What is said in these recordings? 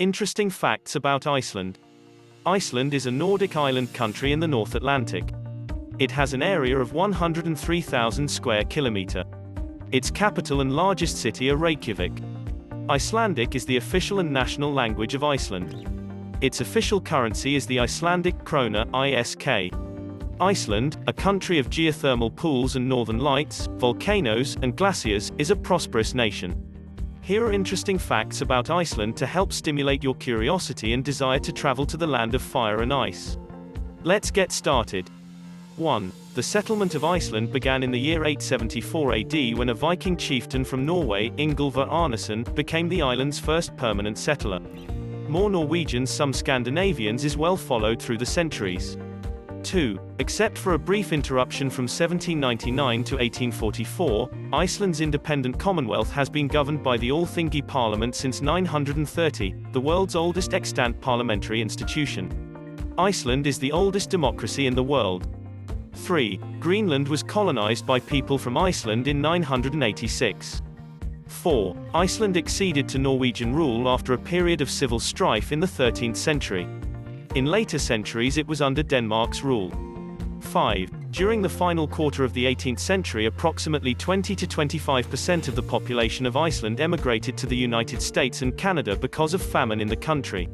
Interesting facts about Iceland. Iceland is a Nordic island country in the North Atlantic. It has an area of 103,000 square kilometer. Its capital and largest city are Reykjavík. Icelandic is the official and national language of Iceland. Its official currency is the Icelandic króna, ISK. Iceland, a country of geothermal pools and northern lights, volcanoes, and glaciers, is a prosperous nation. Here are interesting facts about Iceland to help stimulate your curiosity and desire to travel to the land of fire and ice. Let's get started. 1. The settlement of Iceland began in the year 874 AD when a Viking chieftain from Norway, Ingolfur Arnason, became the island's first permanent settler. More Norwegians, some Scandinavians is well followed through the centuries. 2. Except for a brief interruption from 1799 to 1844, Iceland's independent commonwealth has been governed by the Alþingi Parliament since 930, the world's oldest extant parliamentary institution. Iceland is the oldest democracy in the world. 3. Greenland was colonized by people from Iceland in 986. 4. Iceland acceded to Norwegian rule after a period of civil strife in the 13th century. In later centuries it was under Denmark's rule. 5. During the final quarter of the 18th century approximately 20 to 25% of the population of Iceland emigrated to the United States and Canada because of famine in the country.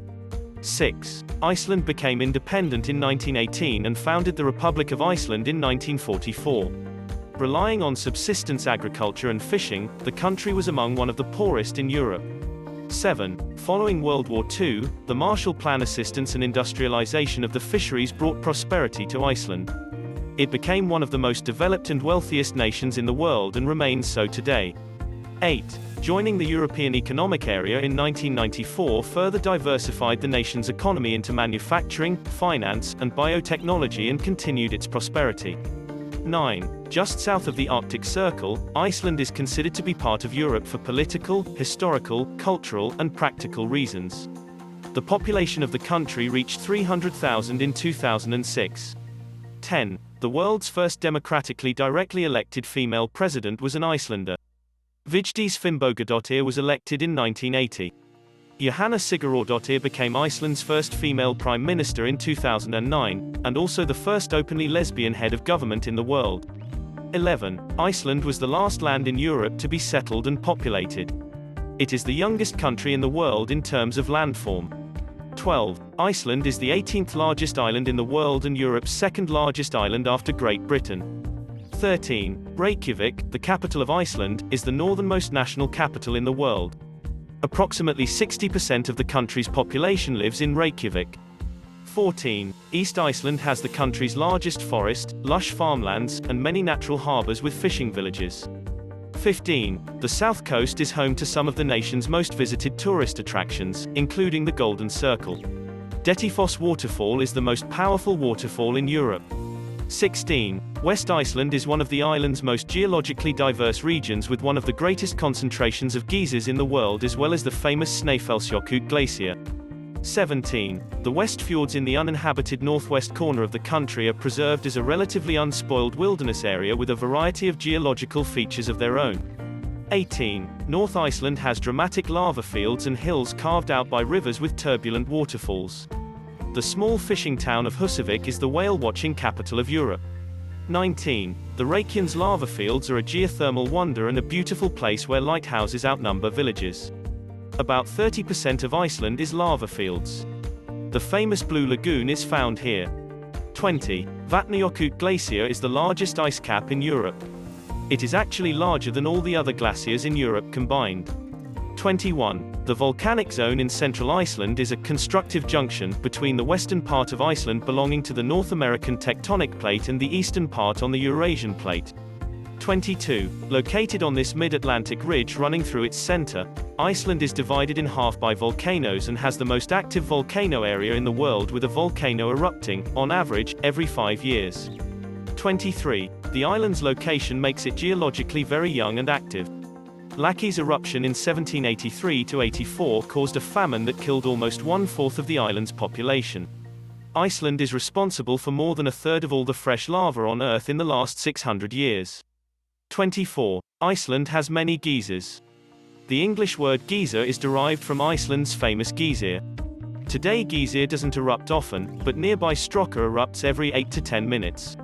6. Iceland became independent in 1918 and founded the Republic of Iceland in 1944. Relying on subsistence agriculture and fishing, the country was among one of the poorest in Europe. 7. Following World War II, the Marshall Plan assistance and industrialization of the fisheries brought prosperity to Iceland. It became one of the most developed and wealthiest nations in the world and remains so today. 8. Joining the European Economic Area in 1994 further diversified the nation's economy into manufacturing, finance, and biotechnology and continued its prosperity. 9. Just south of the Arctic Circle, Iceland is considered to be part of Europe for political, historical, cultural, and practical reasons. The population of the country reached 300,000 in 2006. 10. The world's first democratically directly elected female president was an Icelander. Vigdís Finnbogadóttir was elected in 1980. Jóhanna Sigurðardóttir became Iceland's first female prime minister in 2009, and also the first openly lesbian head of government in the world. 11. Iceland was the last land in Europe to be settled and populated. It is the youngest country in the world in terms of landform. 12. Iceland is the 18th largest island in the world and Europe's second largest island after Great Britain. 13. Reykjavík, the capital of Iceland, is the northernmost national capital in the world. Approximately 60% of the country's population lives in Reykjavík. 14. East Iceland has the country's largest forest, lush farmlands, and many natural harbors with fishing villages. 15. The south coast is home to some of the nation's most visited tourist attractions, including the Golden Circle. Dettifoss Waterfall is the most powerful waterfall in Europe. 16. West Iceland is one of the island's most geologically diverse regions with one of the greatest concentrations of geysers in the world as well as the famous Snæfellsjökull glacier. 17. The West Fjords in the uninhabited northwest corner of the country are preserved as a relatively unspoiled wilderness area with a variety of geological features of their own. 18. North Iceland has dramatic lava fields and hills carved out by rivers with turbulent waterfalls. The small fishing town of Húsavík is the whale-watching capital of Europe. 19. The Reykjanes lava fields are a geothermal wonder and a beautiful place where lighthouses outnumber villages. About 30% of Iceland is lava fields. The famous Blue Lagoon is found here. 20. Vatnajökull glacier is the largest ice cap in Europe. It is actually larger than all the other glaciers in Europe combined. 21. The volcanic zone in central Iceland is a constructive junction between the western part of Iceland belonging to the North American tectonic plate and the eastern part on the Eurasian plate. 22. Located on this mid-Atlantic ridge running through its center, Iceland is divided in half by volcanoes and has the most active volcano area in the world with a volcano erupting, on average, every 5 years. 23. The island's location makes it geologically very young and active. Laki's eruption in 1783–84 caused a famine that killed almost 1/4 of the island's population. Iceland is responsible for more than a third of all the fresh lava on Earth in the last 600 years. 24. Iceland has many geysers. The English word geyser is derived from Iceland's famous geysir. Today geysir doesn't erupt often, but nearby Strokka erupts every 8 to 10 minutes.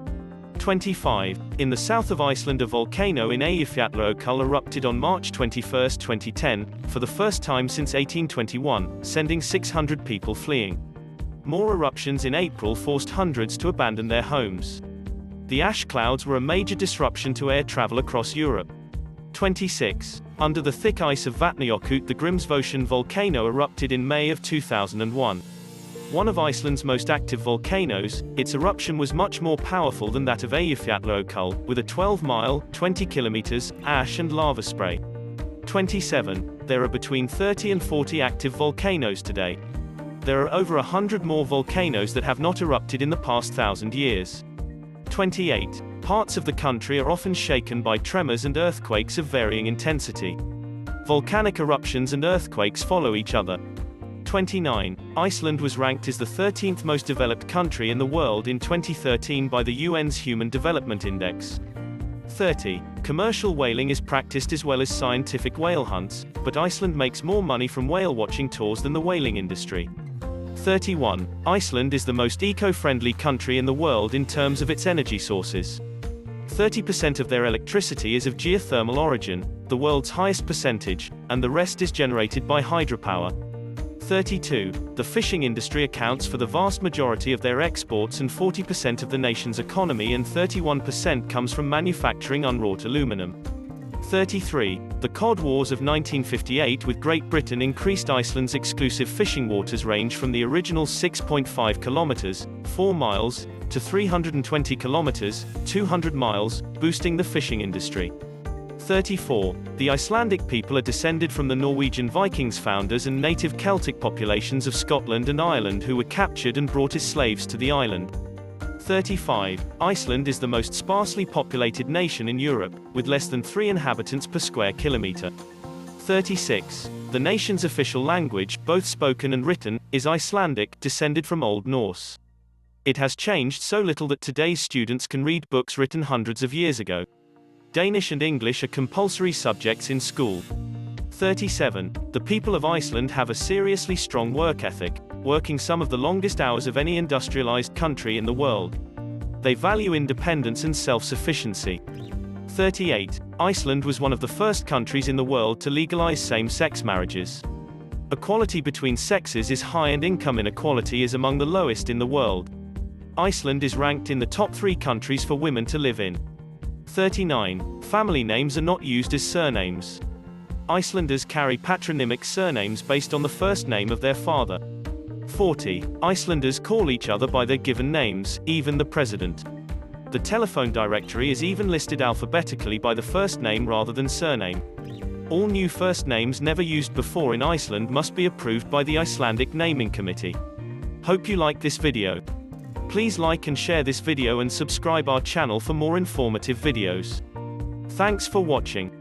25. In the south of Iceland, a volcano in Eyjafjallajökull erupted on March 21, 2010, for the first time since 1821, sending 600 people fleeing. More eruptions in April forced hundreds to abandon their homes. The ash clouds were a major disruption to air travel across Europe. 26. Under the thick ice of Vatnajökull, the Grímsvötn volcano erupted in May of 2001. One of Iceland's most active volcanoes, its eruption was much more powerful than that of Eyjafjallajökull, with a 12-mile (20 kilometers) ash and lava spray. 27. There are between 30 and 40 active volcanoes today. There are over 100 more volcanoes that have not erupted in the past 1,000 years. 28. Parts of the country are often shaken by tremors and earthquakes of varying intensity. Volcanic eruptions and earthquakes follow each other. 29. Iceland was ranked as the 13th most developed country in the world in 2013 by the UN's Human Development Index. 30. Commercial whaling is practiced as well as scientific whale hunts, but Iceland makes more money from whale watching tours than the whaling industry. 31. Iceland is the most eco-friendly country in the world in terms of its energy sources. 30% of their electricity is of geothermal origin, the world's highest percentage, and the rest is generated by hydropower. 32. The fishing industry accounts for the vast majority of their exports and 40% of the nation's economy, and 31% comes from manufacturing unwrought aluminum. 33. The Cod Wars of 1958 with Great Britain increased Iceland's exclusive fishing waters range from the original 6.5 kilometers, 4 miles, to 320 kilometers, 200 miles, boosting the fishing industry. 34. The Icelandic people are descended from the Norwegian Vikings, founders and native Celtic populations of Scotland and Ireland, who were captured and brought as slaves to the island. 35. Iceland is the most sparsely populated nation in Europe, with less than 3 inhabitants per square kilometer. 36. The nation's official language, both spoken and written, is Icelandic, descended from Old Norse. It has changed so little that today's students can read books written hundreds of years ago. Danish and English are compulsory subjects in school. 37. The people of Iceland have a seriously strong work ethic, working some of the longest hours of any industrialized country in the world. They value independence and self-sufficiency. 38. Iceland was one of the first countries in the world to legalize same-sex marriages. Equality between sexes is high and income inequality is among the lowest in the world. Iceland is ranked in the top 3 countries for women to live in. 39. Family names are not used as surnames. Icelanders carry patronymic surnames based on the first name of their father. 40. Icelanders call each other by their given names, even the president. The telephone directory is even listed alphabetically by the first name rather than surname. All new first names never used before in Iceland must be approved by the Icelandic Naming Committee. Hope you like this video. Please like and share this video and subscribe our channel for more informative videos. Thanks for watching.